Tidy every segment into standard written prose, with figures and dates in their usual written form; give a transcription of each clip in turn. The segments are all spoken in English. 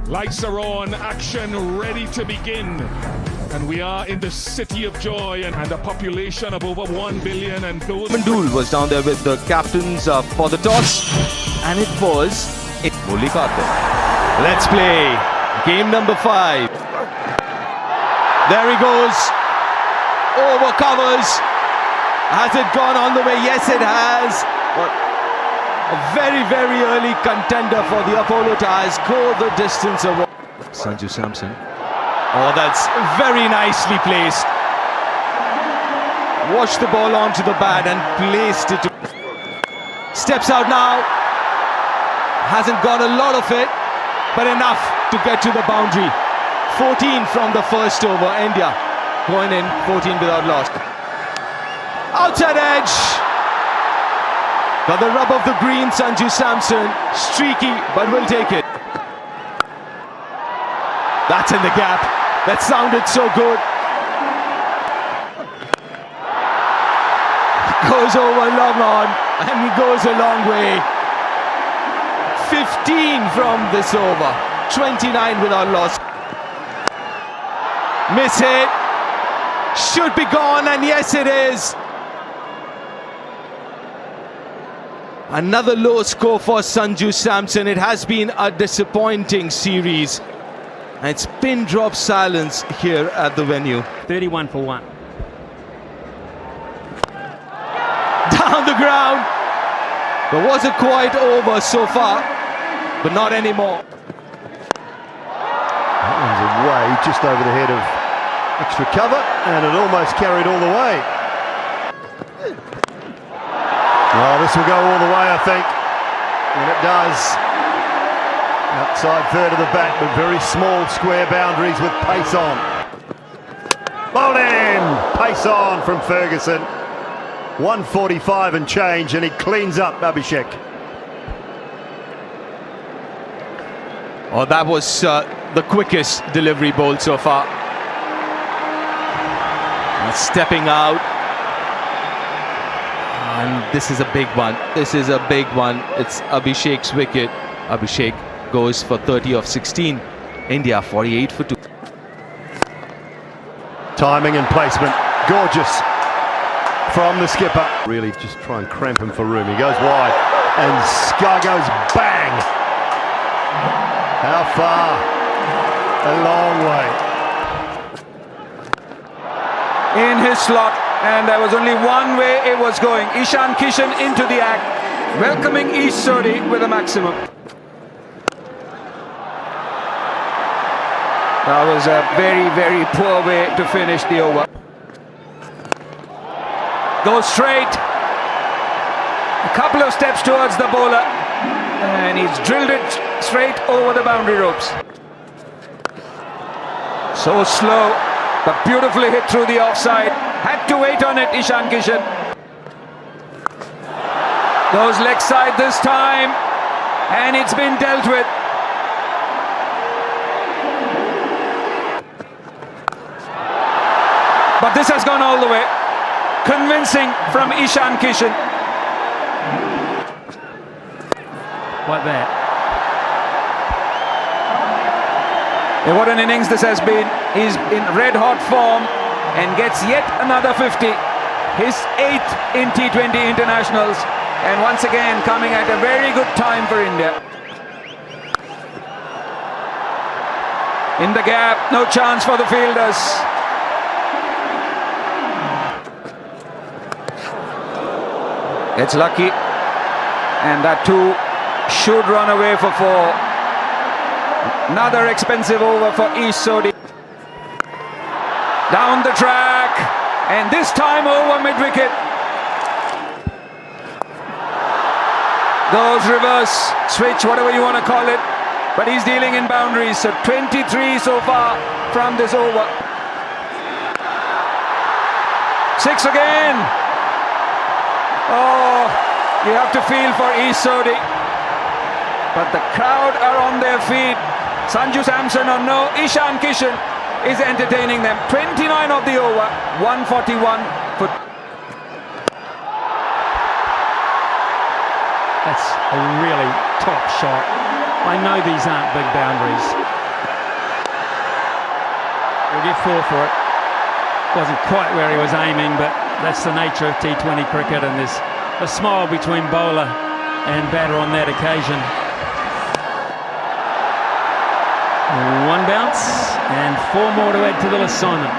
Lights are on, action ready to begin. And we are in the city of joy and a population of over 1 billion. And those... Mandul was down there with the captains for the toss. And it was Mullikathan. Let's play game number 5. There he goes. Over covers. Has it gone all the way? Yes, it has. A very, very early contender for the Apollo Tyres. Go the distance of Sanju Samson. Oh, that's very nicely placed. Washed the ball onto the bat and placed it. Steps out now. Hasn't got a lot of it, but enough to get to the boundary. 14 from the first over. India going in 14 without loss. Outside edge. Got the rub of the green, Sanju Samson. Streaky, but will take it. That's in the gap. That sounded so good. Goes over long on, and he goes a long way. 15 from this over. 29 without loss. Miss hit. Should be gone, and yes it is. Another low score for Sanju Samson. It has been a disappointing series. And it's pin drop silence here at the venue. 31 for 1. Down the ground. But was it quite over so far? But not anymore. That one's away, just over the head of extra cover, and it almost carried all the way. Oh, this will go all the way, I think. And it does. Outside third of the bat, but very small square boundaries with pace on. Bowled in! Pace on from Ferguson. 145 and change, and he cleans up Abhishek. Oh, that was the quickest delivery ball so far. And stepping out. And this is a big one. This is a big one. It's Abhishek's wicket. Abhishek goes for 30 of 16. India 48 for 2. Timing and placement, gorgeous from the skipper. Really just try and cramp him for room. He goes wide, and Sky goes bang. How far? A long way. In his slot, and there was only one way it was going. Ishan Kishan into the act, welcoming Ish Sodhi with a maximum. That was a very, very poor way to finish the over. Goes straight. A couple of steps towards the bowler, and he's drilled it straight over the boundary ropes. So slow, but beautifully hit through the offside. Had to wait on it, Ishan Kishan. Goes leg side this time, and it's been dealt with. But this has gone all the way. Convincing from Ishan Kishan. Like that. And what an innings this has been. He's in red-hot form and gets yet another 50. His 8th in T20 internationals. And once again coming at a very good time for India. In the gap, no chance for the fielders. It's lucky. And that too should run away for 4. Another expensive over for Ish Sodhi. Down the track, and this time over mid-wicket. Goes reverse, switch, whatever you want to call it. But he's dealing in boundaries, so 23 so far from this over. 6 again. Oh, you have to feel for Ish Sodhi. But the crowd are on their feet. Sanju Samson or no, Ishan Kishan is entertaining them. 29 of the over, 141 for... That's a really top shot. I know these aren't big boundaries, We'll get 4 for it. Wasn't quite where he was aiming, but that's the nature of T20 cricket, and there's a smile between bowler and batter on that occasion. 1 bounce and 4 more to add to the assignment.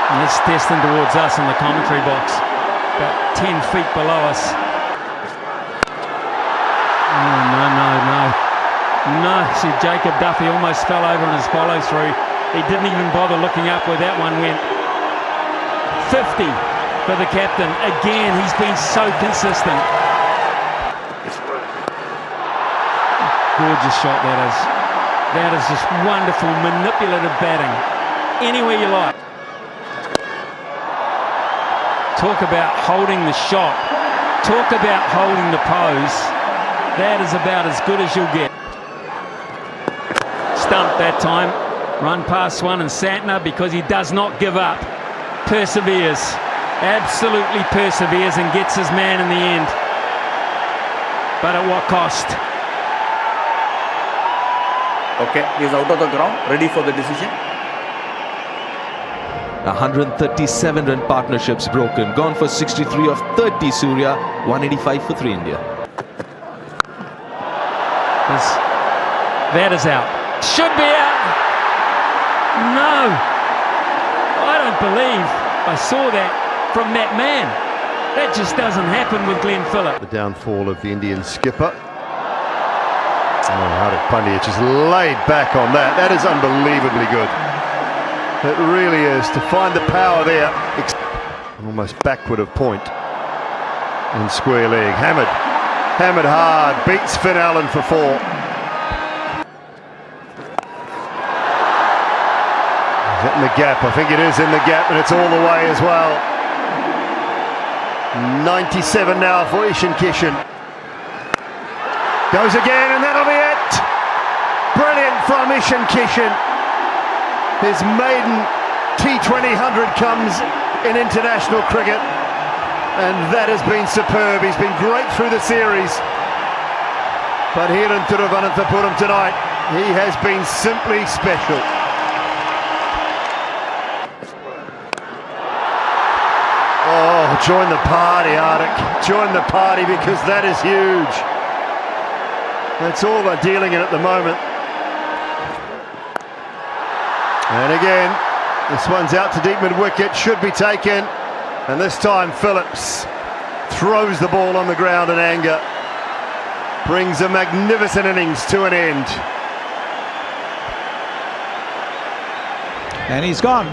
And it's destined towards us in the commentary box, about 10 feet below us. Oh, no. See, Jacob Duffy almost fell over on his follow through. He didn't even bother looking up where that one went. 50 for the captain. Again, he's been so consistent. Gorgeous shot that is. That is just wonderful, manipulative batting. Anywhere you like. Talk about holding the shot. Talk about holding the pose. That is about as good as you'll get. Stumped that time. Run past one, and Santner, because he does not give up, perseveres. Absolutely perseveres and gets his man in the end. But at what cost? Okay, he is out of the ground, ready for the decision. 137 run partnerships broken. Gone for 63 of 30 Surya. 185 for 3 India. That is out. Should be out. No. I don't believe I saw that from that man. That just doesn't happen with Glenn Phillip. The downfall of the Indian skipper. Hardik Pandya just laid back on that. That is unbelievably good. It really is. To find the power there. Almost backward of point. In square leg. Hammered hard. Beats Finn Allen for 4. Is that in the gap? I think it is in the gap, and it's all the way as well. 97 now for Ishan Kishan. Goes again, and that'll be it. Brilliant from Ishan Kishan. His maiden T20 100 comes in international cricket, and that has been superb. He's been great through the series, but here in Thiruvananthapuram tonight, he has been simply special. Oh, join the party, Hardik. Join the party, because that is huge. That's all they're dealing in at the moment. And again, this one's out to deep mid-wicket, should be taken. And this time Phillips throws the ball on the ground in anger. Brings a magnificent innings to an end. And he's gone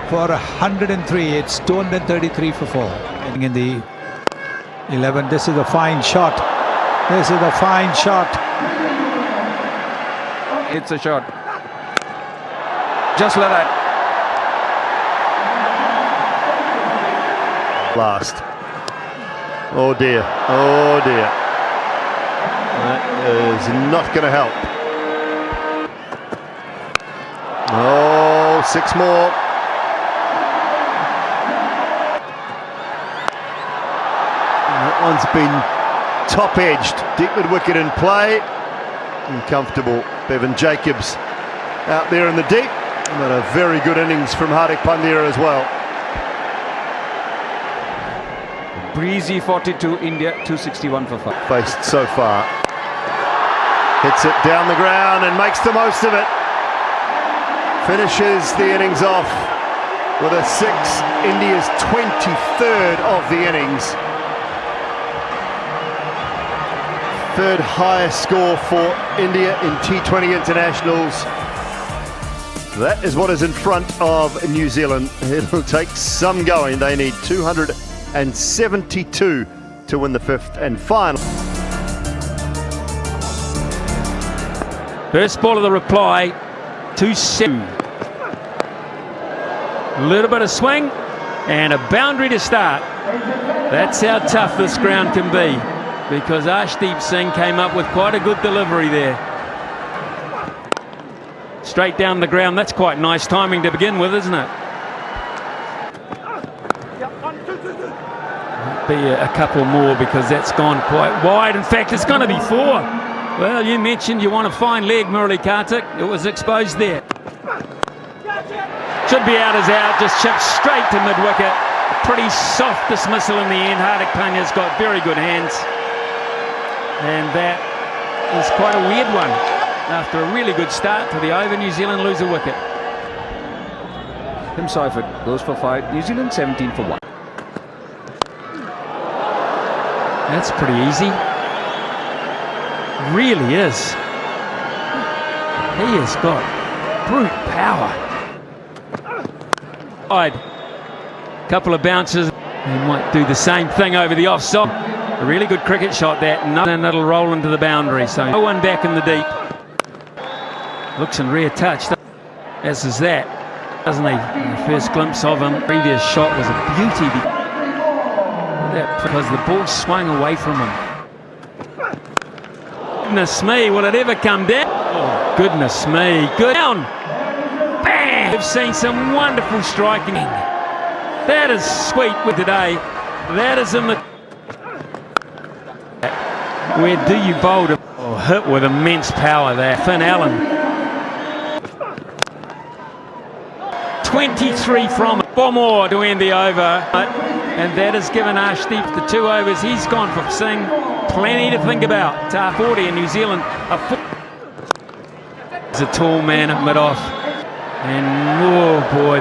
for 103. It's 233 for 4. In the 11, this is a fine shot. This is a fine shot. It's a shot. Just like that. Last. Oh dear. Oh dear. That is not going to help. Oh, 6 more. That one's been top-edged. Deep mid-wicket in play. Uncomfortable. Bevan Jacobs out there in the deep. But a very good innings from Hardik Pandya as well. Breezy 42, India 261 for 5. Faced so far. Hits it down the ground and makes the most of it. Finishes the innings off with a 6, India's 23rd of the innings. 3rd highest score for India in T20 internationals. That is what is in front of New Zealand. It'll take some going. They need 272 to win the 5th and final. First ball of the reply, 2-7. A little bit of swing and a boundary to start. That's how tough this ground can be, because Arshdeep Singh came up with quite a good delivery there. Straight down the ground. That's quite nice timing to begin with, isn't it? Might be a couple more, because that's gone quite wide. In fact, it's going to be 4. Well, you mentioned you want a fine leg, Murali Kartik. It was exposed there. Should be out as out, just chipped straight to mid-wicket. Pretty soft dismissal in the end. Hardik Pandya's got very good hands. And that is quite a weird one. After a really good start to the over, New Zealand lose a wicket. Tim Seifert goes for 5. New Zealand 17 for 1. That's pretty easy. Really is. He has got brute power. Couple of bounces. He might do the same thing over the offside. A really good cricket shot that, and it'll roll into the boundary. So no one back in the deep. Looks in rare touch, as is that, doesn't he? The first glimpse of him. Previous shot was a beauty because the ball swung away from him. Goodness me, will it ever come down? Oh, goodness me, good down. Bang! We've seen some wonderful striking. That is sweet with today. That is in the... Where do you bowl to... Oh, hit with immense power there. Finn Allen. 23 from it. 4 more to end the over. And that has given Arshdeep the 2 overs. He's gone for Singh. Plenty to think about. Tar 40 in New Zealand. He's a tall man at mid-off. And oh boy,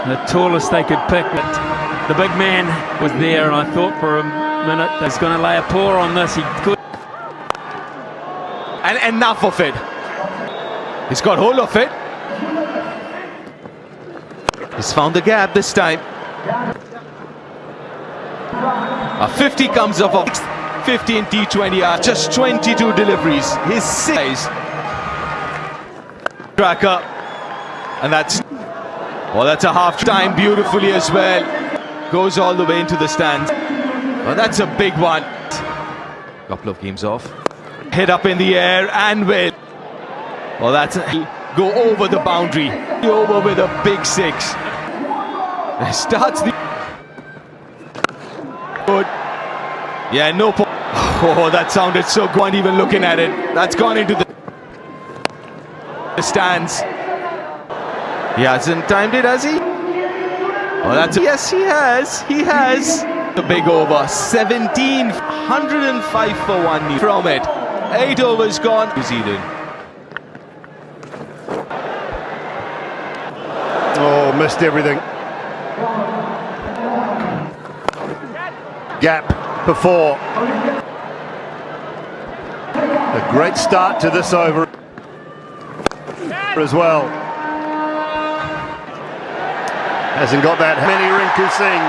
the tallest they could pick. But the big man was there, and I thought for a minute he's going to lay a paw on this. He could. And enough of it. He's got hold of it. He's found the gap this time. A 50 comes off of 50 in T20. Just 22 deliveries. His 6 track up. And that's... Well, that's a half-time beautifully as well. Goes all the way into the stands. Well, that's a big one. Couple of games off. Head up in the air and will. Well, that's go over the boundary. Over with a big 6. Starts the... Good. Yeah, no... Oh, that sounded so good even looking at it. That's gone into the stands. He hasn't timed it, has he? Oh, that's... Yes, he has. He has. A big over. 17. 105 for 1 from it. 8 overs gone. New Zealand. Oh, missed everything. Gap before. A great start to this over as well. Hasn't got that. Many Rinku Singh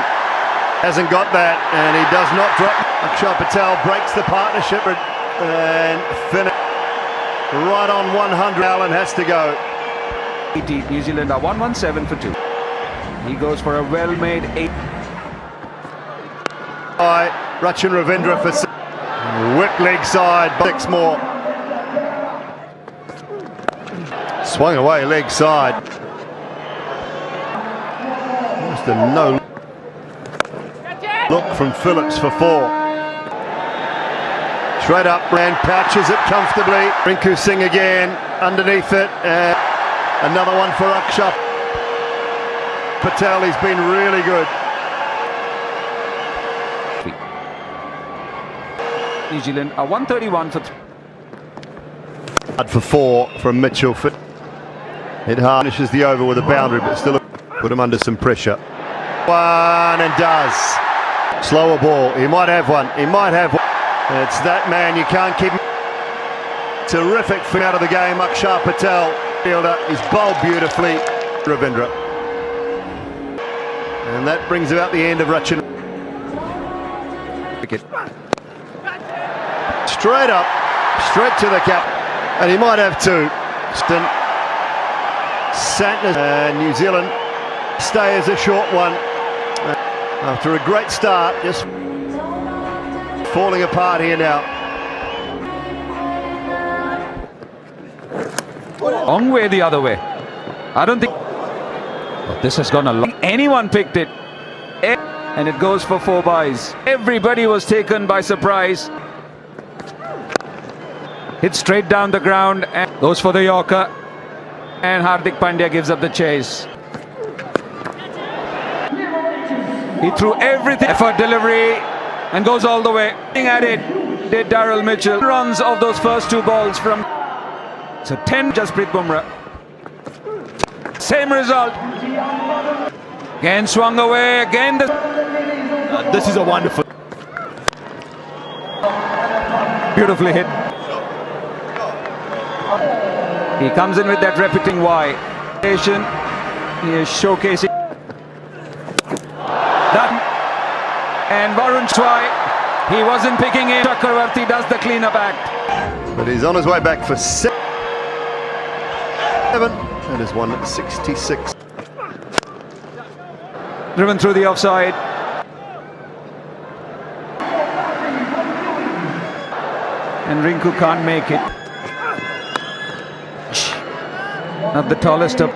hasn't got that, and he does not drop. Akshar Patel breaks the partnership and finish right on 100. Allen has to go. New Zealand are 117 for 2. He goes for a well-made 8. By Rachin Ravindra for 6. Whip leg side, 6 more. Swung away leg side. Just a no look from Phillips for 4. Straight up, and pouches it comfortably. Rinku Singh again underneath it. Another one for Akshar Patel. He's been really good. New Zealand are 131 for 3. For 4 from Mitchell. It harnesses the over with a boundary, but still put him under some pressure. One and does. Slower ball. He might have one. He might have one. It's that man. You can't keep him. Terrific fin out of the game. Akshar Patel. Fielder. He's bowled beautifully. Ravindra. And that brings about the end of Rachin. Straight up. Straight to the cap. And he might have 2. Santner and New Zealand stay as a short one. After a great start, just falling apart here now. Long way the other way. I don't think... But this has gone a long... Anyone picked it. And it goes for 4 byes. Everybody was taken by surprise. Hit straight down the ground and goes for the Yorker. And Hardik Pandya gives up the chase. He threw everything. Effort, delivery, and goes all the way. At it did Daryl Mitchell. Runs of those first two balls from. So 10 Jasprit Bumrah. Same result. Again swung away. Again This is a wonderful. beautifully hit. He comes in with that repeating Y. He is showcasing that. And Varun Chwai, he wasn't picking it. Chakravarti does the cleanup act. But he's on his way back for 7. And is 166. Driven through the offside. And Rinku can't make it. Not the tallest of.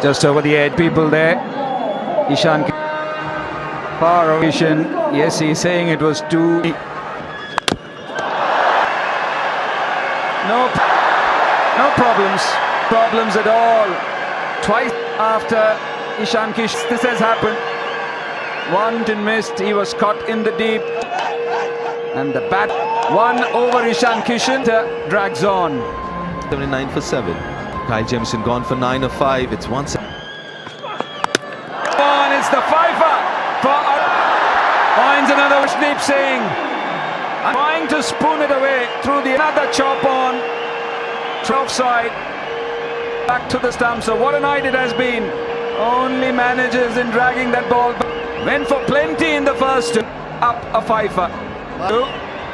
Just over the edge. People there. Ishan. Far away. Yes, he's saying it was too. No problems. Problems at all. Twice after Ishan Kish, this has happened. One didn't missed. He was caught in the deep. And the bat. One over Ishan Kishan drags on. 79 for 7. Kyle Jamieson gone for 9 of 5. It's 1. It's the fifer for finds another Vishneep Singh. Trying to spoon it away through the another chop on 12 side. Back to the stump. So what a night it has been. Only manages in dragging that ball. Went for plenty in the first. Up a fifer.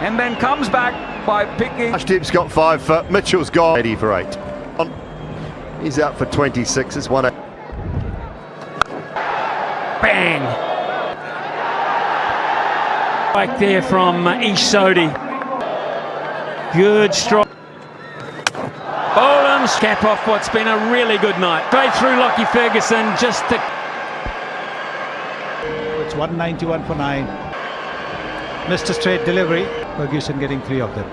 And then comes back by picking. Ashdip's got 5 for Mitchell's gone 80 for 8. He's out for 26. It's 1. Bang! Like there from Ish Sodhi. Good strike. Boland's cap off what's been a really good night. Straight through Lockie Ferguson just to. It's 191 for 9. Missed a straight delivery. Ferguson getting 3 of them.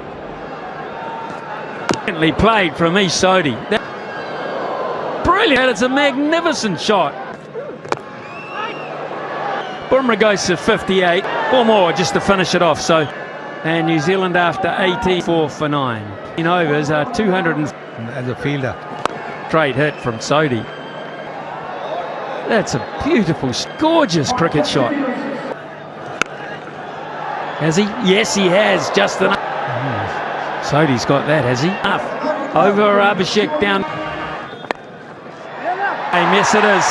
Brilliantly played from Ish Sodhi. Brilliant. It's a magnificent shot. Bumrah goes to 58 or more just to finish it off. So, and New Zealand after 84 for 9. In overs are 200 As a fielder. straight hit from Sodhi. That's a beautiful, gorgeous cricket shot. Has he? Yes, he has. Just enough. Sodhi's got that, has he? Up. Over Abhishek down. Yes, it is.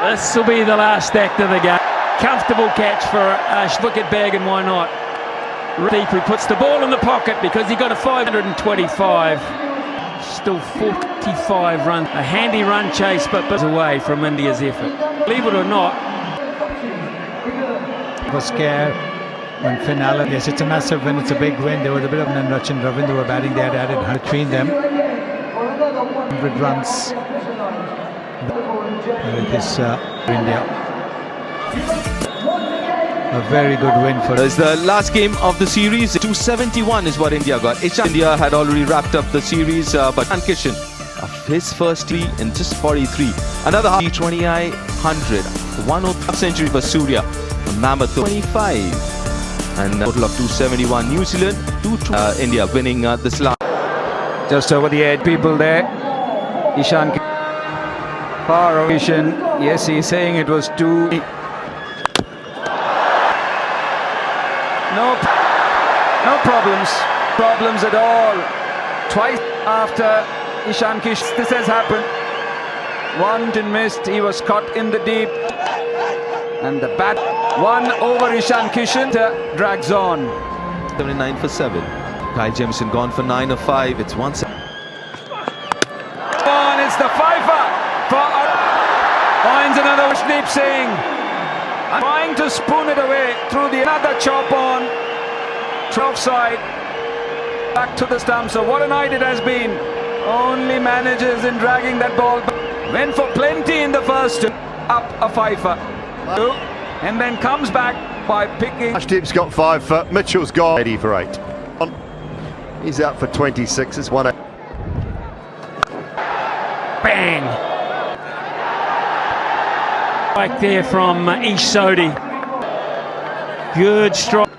This will be the last act of the game. Comfortable catch for wicket bag, and why not? Deep, who puts the ball in the pocket because he got a 525. Still 45 runs. A handy run chase, but away from India's effort. Believe it or not. Was scare when Finn Allen. Yes, it's a massive win. It's a big win. There was a bit of Nanraj and Ravindra were batting. They had added between them 100 runs. With this India. A very good win for It's the last game of the series. 271 is what India got. India had already wrapped up the series, but Kishan of his first tee in just 43. Another T20I 100. 105 century for Surya. Mammoth 25. And a total of 271. New Zealand, India winning this last. Just over the edge. People there. Ishan. Far away. Yes, he's saying it was too. No problems at all. Twice after Ishan Kish, this has happened. One didn't missed. He was caught in the deep. And the bat. One over Ishan Kishan drags on. 79 for 7. Kyle Jamieson gone for 9 of 5. It's 1. It's the fifer for finds another Vishneep Singh. Trying to spoon it away through the another chop on 12 side. Back to the stump. So what a night it has been. Only manages in dragging that ball. Went for plenty in the first. Up a fifer. And then comes back by picking. Ashdip's got 5 for Mitchell's gone 80 for 8. He's out for 26. It's 1. Bang! Back there from Ish Sodhi. Good strike.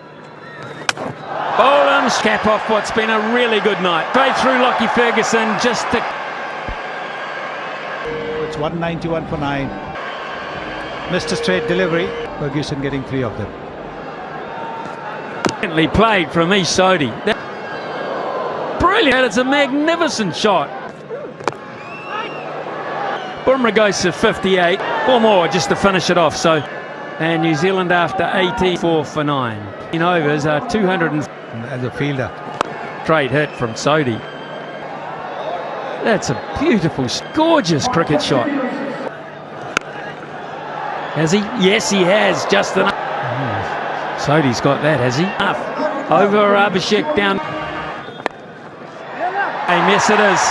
Boland's cap off what's been a really good night. Straight through Lockie Ferguson just to... It's 191 for 9. Missed a straight delivery. Ferguson getting 3 of them. Brilliantly played from Ish Sodhi. Brilliant. It's a magnificent shot. Bumrah goes to 58. Or more just to finish it off. So, and New Zealand after 84 for 9. In overs are 200 As a fielder. straight hit from Sodhi. That's a beautiful, gorgeous cricket shot. Has he? Yes, he has. Just enough. Sodhi's got that, has he? Enough. Over Abhishek down. Yes, it is.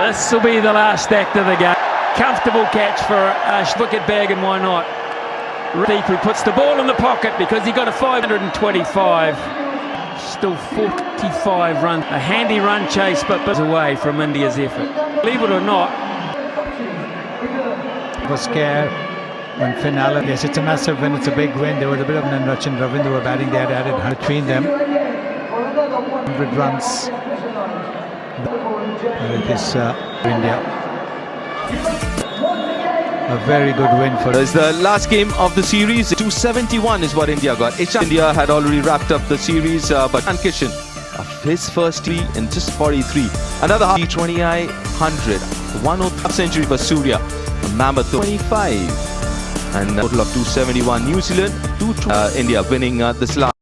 This will be the last act of the game. Comfortable catch for Ash. Wicket bag, and why not? Deep, who puts the ball in the pocket because he got a 525. Still 45 runs. A handy run chase, but away from India's effort. Believe it or not. Was scared when Finn Allen. Yes, it's a massive win. It's a big win. There was a bit of Nanraj and Ravindra were batting. They had added 100 between them. 100 runs. It is India. A very good win for It's the last game of the series. 271 is what India got. India had already wrapped up the series, but Kishan of his first tee in just 43. Another T20I 100. 105 century for Surya. Mammoth 25. And a total of 271. New Zealand, India winning this last.